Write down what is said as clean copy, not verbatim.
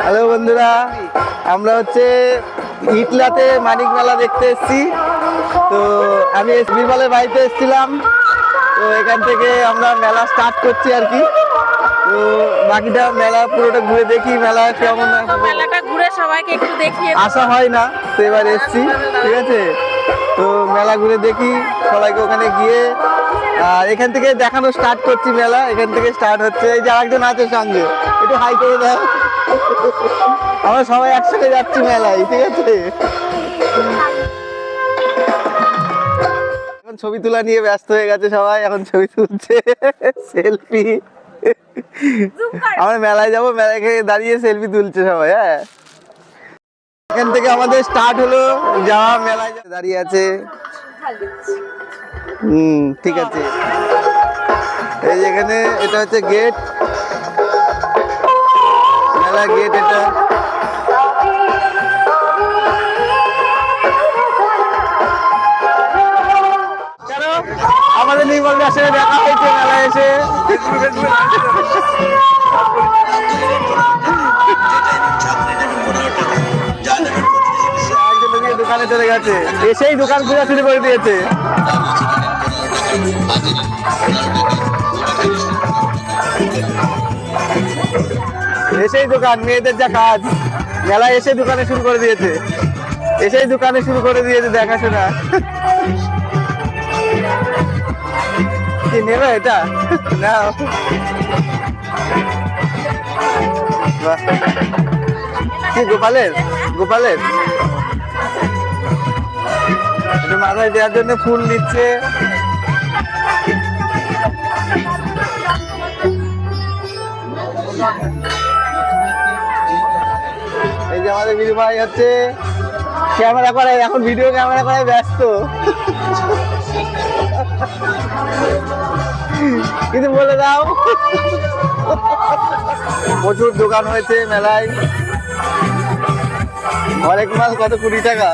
Hello বন্ধুরা, আমরা হচ্ছে ইটলাতে মানিক মেলা দেখতে এসেছি। তো আমি বিরবলের বাড়িতে এসেছিলাম, তো এখান থেকে আমরা মেলা স্টার্ট করছি আর কি। তো বাকিটা মেলা পুরোটা ঘুরে দেখি, মেলা কেমন। মেলাটা ঘুরে সবাইকে একটু দেখিয়ে আসা হয় না, তো এবার এসছি, ঠিক আছে। তো মেলা ঘুরে দেখি সবাইকে ওখানে গিয়ে, আর এখান থেকে দেখানো স্টার্ট করছি। মেলা এখান থেকে স্টার্ট হচ্ছে। এই যে আরেকজন আছে সঙ্গে, একটু হাই করে দাও। আমরা সবাই একসাথে যাচ্ছি মেলায়, ঠিক আছে। এখন ছবি তোলা নিয়ে ব্যস্ত হয়ে গেছে সবাই, এখন ছবি তুলছে, সেলফি। আমরা মেলায় যাবো, মেলায় দাঁড়িয়ে সেলফি তুলছে সবাই। হ্যাঁ, এখান থেকে আমাদের স্টার্ট হলো যাওয়া। মেলায় দাঁড়িয়ে আছে। ঠিক আছে। এই যেখানে এটা হচ্ছে গেট, মেলা গেট এটা। আমাদের নির্মল দাসের সাথে দেখা হয়েছে মেলায় এসে। দোকানে চলে গেছে, এসেই দোকান খোঁজা শুরু করে দিয়েছে। এসেই দোকান, মেয়েদের যা কাজ, মেলায় এসে দোকানে শুরু করে দিয়েছে। এসেই দোকানে শুরু করে দিয়েছে দেখাশোনা। কি নেবে এটা? নাও। কি গোপালের? গোপালের মাথায় দেওয়ার জন্য ফুল দিচ্ছে। এই যে আমাদের বীর ভাই হচ্ছে ক্যামেরা করে, এখন ভিডিও ক্যামেরা করে ব্যস্ত। কিন্তু বলে দাও, প্রচুর দোকান হয়েছে মেলায়। হরেক মাল কত 20 টাকা।